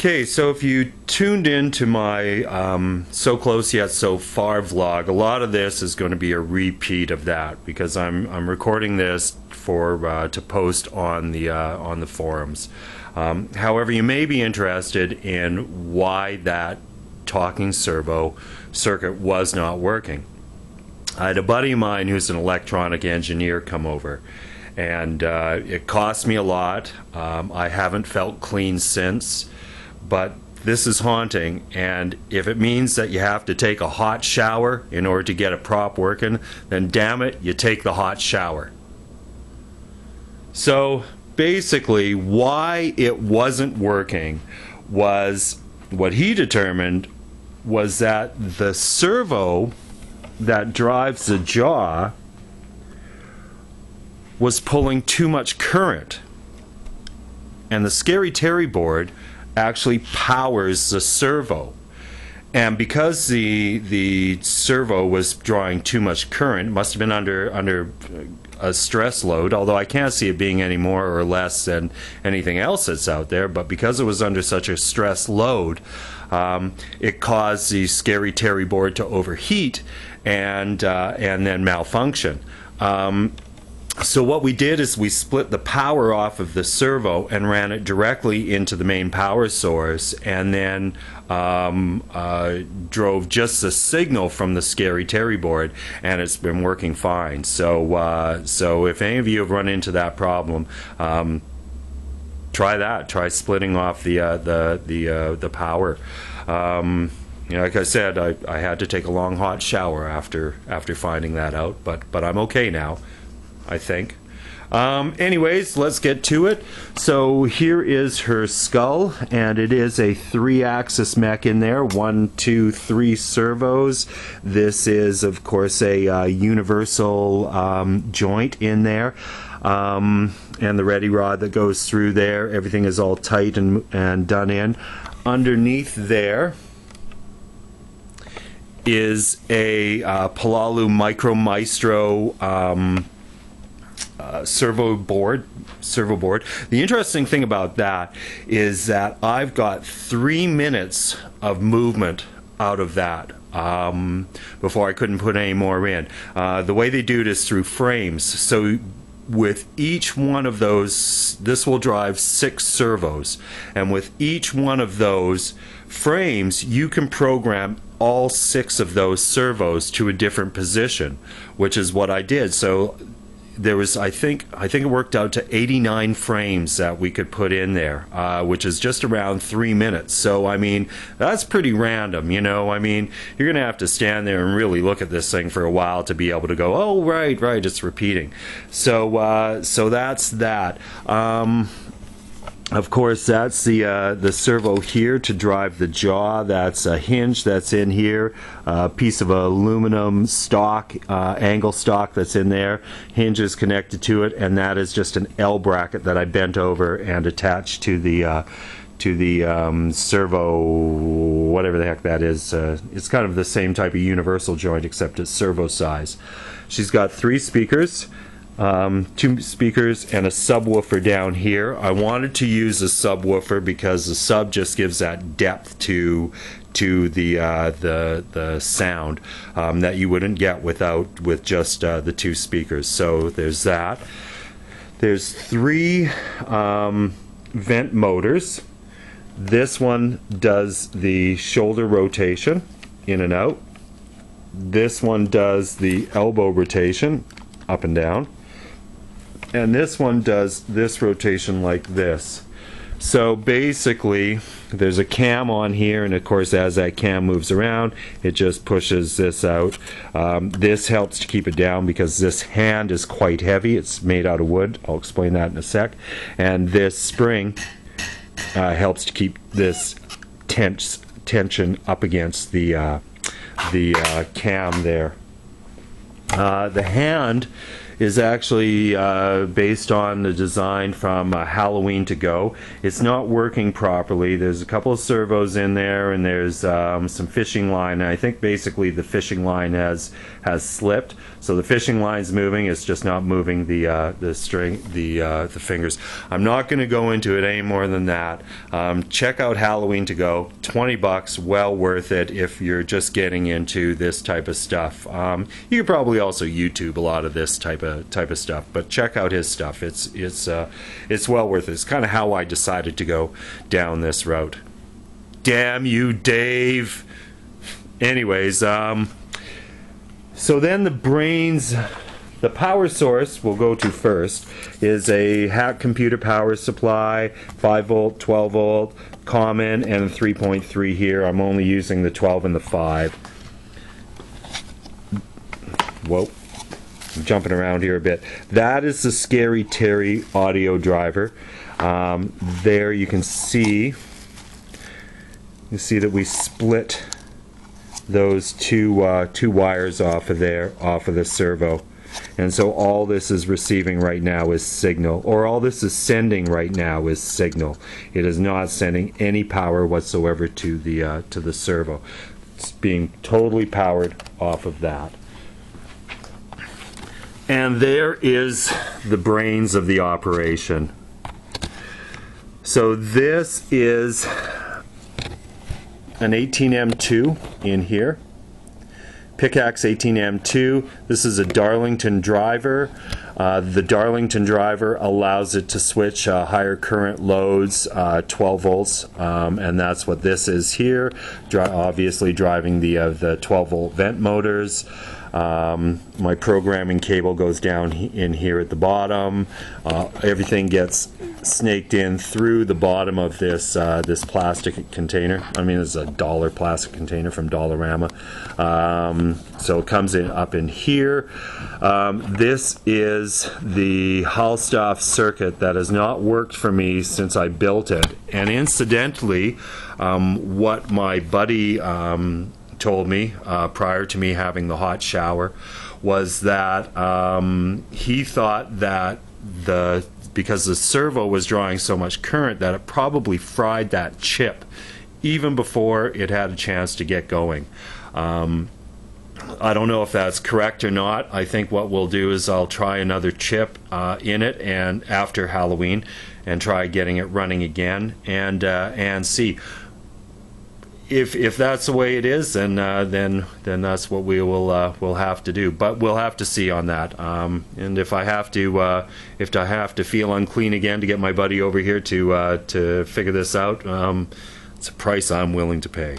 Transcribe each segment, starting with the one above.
Okay, so if you tuned into my So Close Yet So Far vlog, a lot of this is going to be a repeat of that because I'm recording this for to post on the forums. However, you may be interested in why that talking servo circuit was not working. I had a buddy of mine who's an electronic engineer come over, and it cost me a lot. I haven't felt clean since. But this is haunting, and if it means that you have to take a hot shower in order to get a prop working, then damn it, you take the hot shower. So basically, why it wasn't working was, what he determined was that the servo that drives the jaw was pulling too much current, and the Scary Terry board actually powers the servo, and because the servo was drawing too much current, must have been under a stress load, although I can't see it being any more or less than anything else that's out there, but because it was under such a stress load, it caused the Scary Terry board to overheat and then malfunction. So what we did is we split the power off of the servo and ran it directly into the main power source, and then drove just the signal from the Scary Terry board, and it's been working fine. So so if any of you have run into that problem, try that. Try splitting off the power. You know, like I said, I had to take a long hot shower after finding that out, but I'm okay now, I think. Anyways, let's get to it. So here is her skull, and it is a 3-axis mech in there. 1, 2, 3 servos. This is, of course, a universal joint in there. And the ready rod that goes through there. Everything is all tight and done in. Underneath there is a Palalu Micro Maestro servo board. The interesting thing about that is that I've got 3 minutes of movement out of that before I couldn't put any more in. The way they do it is through frames. So with each one of those, this will drive 6 servos, and with each one of those frames you can program all 6 of those servos to a different position, which is what I did. So there was, I think it worked out to 89 frames that we could put in there, which is just around 3 minutes. So I mean, that's pretty random, you know. I mean, you're gonna have to stand there and really look at this thing for a while to be able to go, oh right, it's repeating. So so that's that. Of course, that's the servo here to drive the jaw. That's a hinge that's in here, a piece of aluminum stock, angle stock that's in there. Hinge is connected to it, and that is just an L bracket that I bent over and attached to the servo, whatever the heck that is. It's kind of the same type of universal joint, except it's servo size. She's got 3 speakers. 2 speakers and a subwoofer down here. I wanted to use a subwoofer because the sub just gives that depth to the sound that you wouldn't get with just the 2 speakers. So there's that. There's 3 vent motors. This one does the shoulder rotation in and out. This one does the elbow rotation up and down. And this one does this rotation like this. So basically, there's a cam on here, and of course as that cam moves around, it just pushes this out. This helps to keep it down because this hand is quite heavy. It's made out of wood. I'll explain that in a sec. And this spring helps to keep this tension up against the cam there. The hand is actually based on the design from Halloween to Go. It's not working properly. There's a couple of servos in there, and there's some fishing line. And I think basically the fishing line has slipped. So the fishing line's moving. It's just not moving the string, the fingers. I'm not going to go into it any more than that. Check out Halloween to Go. $20, well worth it if you're just getting into this type of stuff. You could probably also YouTube a lot of this type of stuff, but check out his stuff. It's well worth it. It's kind of how I decided to go down this route. Damn you, Dave. Anyways, so then the power source we'll go to first is a hack computer power supply, 5 volt, 12 volt, common, and a 3.3 here. I'm only using the 12 and the 5. Whoa, I'm jumping around here a bit. That is the Scary Terry audio driver. There you can see that we split those two wires off of the servo, and so all this is receiving right now is signal, or all this is sending right now is signal. It is not sending any power whatsoever to the servo. It's being totally powered off of that. And there is the brains of the operation. So this is an 18M2 in here. Pickaxe 18M2. This is a Darlington driver. The Darlington driver allows it to switch higher current loads, 12 volts, and that's what this is here. Obviously driving the 12 volt vent motors. My programming cable goes down in here at the bottom. Everything gets snaked in through the bottom of this plastic container. I mean, it's a $1 plastic container from Dollarama. So it comes in up in here. This is the Hallstatt circuit that has not worked for me since I built it. And incidentally, what my buddy told me prior to me having the hot shower was that he thought that because the servo was drawing so much current that it probably fried that chip even before it had a chance to get going. I don't know if that's correct or not. I think what we'll do is I'll try another chip in it and after Halloween and try getting it running again and see. If that's the way it is, then that's what we'll have to do. But we'll have to see on that. And if I have to feel unclean again to get my buddy over here to figure this out, it's a price I'm willing to pay.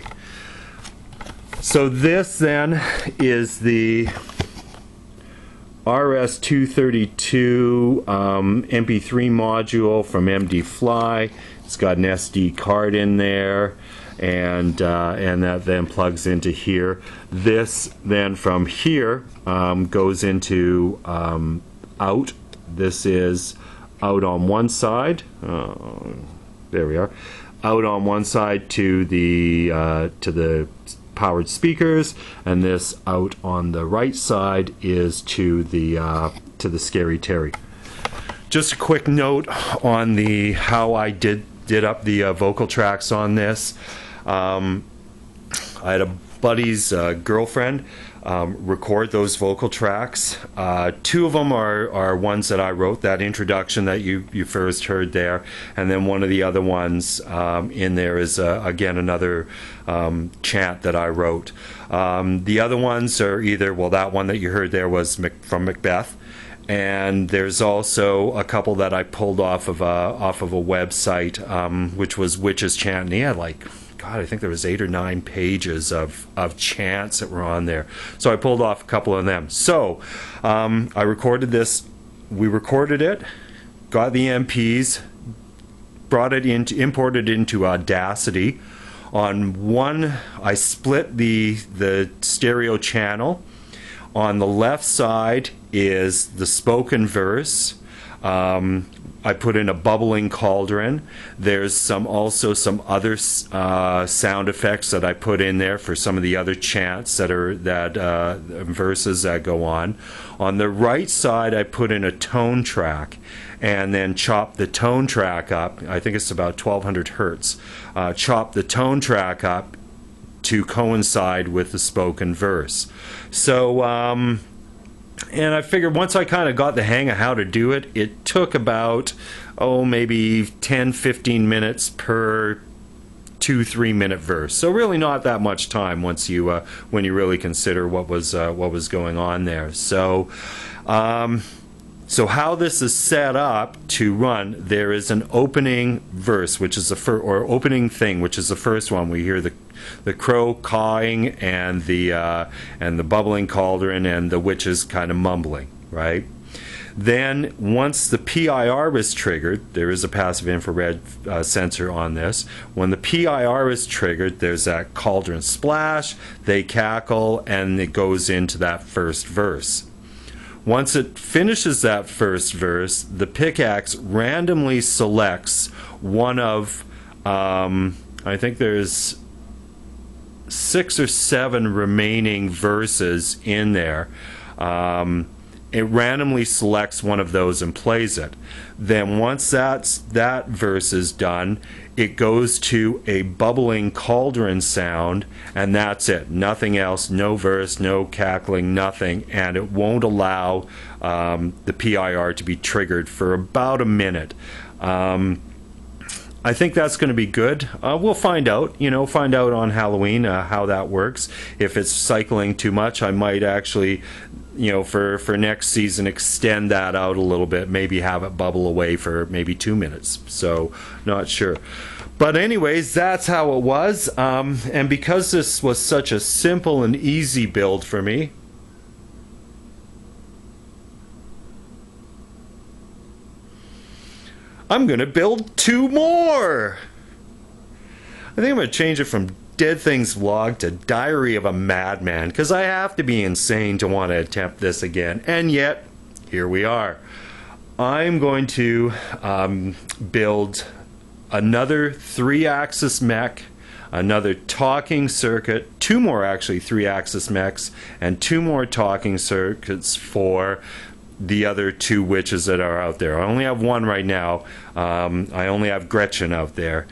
So this then is the RS-232 MP3 module from MD Fly. It's got an SD card in there. And that then plugs into here. This then from here goes into out. This is out on one side. There we are. Out on one side to the powered speakers, and this out on the right side is to the Scary Terry. Just a quick note on how I did up the vocal tracks on this. I had a buddy's girlfriend record those vocal tracks. 2 of them are ones that I wrote, that introduction that you first heard there, and then one of the other ones in there is again another chant that I wrote. The other ones are either, well, that one that you heard there was from Macbeth, and there's also a couple that I pulled off of a website, which was Witch's Chant, and he had like, God, I think there was 8 or 9 pages of chants that were on there. So I pulled off a couple of them. So I recorded this. We recorded it, got the MPs, imported it into Audacity. On one, I split the stereo channel. On the left side is the spoken verse. I put in a bubbling cauldron. There's also some other sound effects that I put in there for some of the other chants verses that go on. On the right side, I put in a tone track, and then chop the tone track up. I think it's about 1200 hertz. Chop the tone track up to coincide with the spoken verse. So, and I figured once I kind of got the hang of how to do it, it took about, maybe 10-15 minutes per 2-3 minute verse. So really not that much time once you when you really consider what was going on there. So so how this is set up to run, there is an opening verse, which is the opening thing, which is the first one. We hear the crow cawing and the bubbling cauldron and the witches kind of mumbling, right? Then once the PIR is triggered, there is a passive infrared sensor on this. When the PIR is triggered, there's that cauldron splash, they cackle, and it goes into that first verse. Once it finishes that first verse, the pickaxe randomly selects one of, I think there's 6 or 7 remaining verses in there. It randomly selects one of those and plays it. Then once that verse is done, it goes to a bubbling cauldron sound, and that's it. Nothing else, no verse, no cackling, nothing, and it won't allow the PIR to be triggered for about a minute. I think that's going to be good. We'll find out, find out on Halloween how that works. If it's cycling too much, I might actually, for next season, extend that out a little bit, maybe have it bubble away for maybe 2 minutes. So, not sure. But anyways, that's how it was. And because this was such a simple and easy build for me, I'm going to build 2 more. I think I'm going to change it from Dead Things Vlog to Diary of a Madman, because I have to be insane to want to attempt this again. And yet, here we are. I'm going to build another 3-axis mech, another talking circuit, 2 more actually 3-axis mechs, and 2 more talking circuits for the other 2 witches that are out there. I only have 1 right now. I only have Gretchen out there.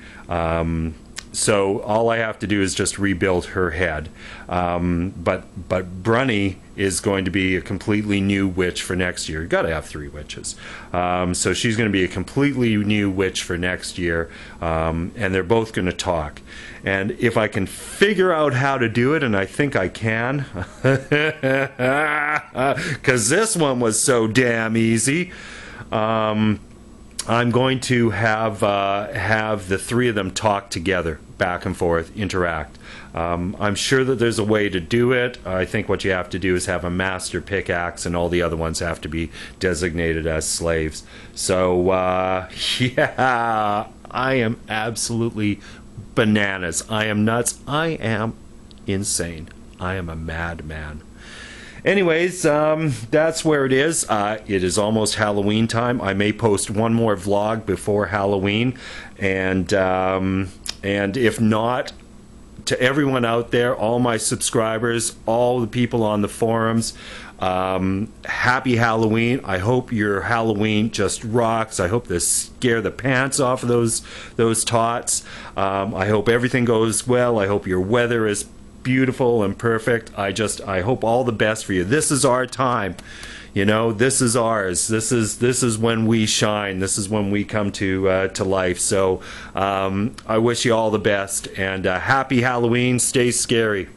So all I have to do is just rebuild her head. But Brunny is going to be a completely new witch for next year. You got to have 3 witches. So she's going to be a completely new witch for next year. And they're both going to talk. And if I can figure out how to do it, and I think I can, because this one was so damn easy, I'm going to have the 3 of them talk together, back and forth, interact. I'm sure that there's a way to do it. I think what you have to do is have a master pickaxe, and all the other ones have to be designated as slaves. So, yeah, I am absolutely bananas. I am nuts. I am insane. I am a madman. Anyways, that's where it is. It is almost Halloween time. I may post 1 more vlog before Halloween, and if not, to everyone out there, all my subscribers, all the people on the forums, happy Halloween. I hope your Halloween just rocks. I hope this scare the pants off of those tots. I hope everything goes well. I hope your weather is beautiful and perfect. I hope all the best for you. This is our time. This is ours. This is when we shine. This is when we come to life. So I wish you all the best, and happy Halloween. Stay scary.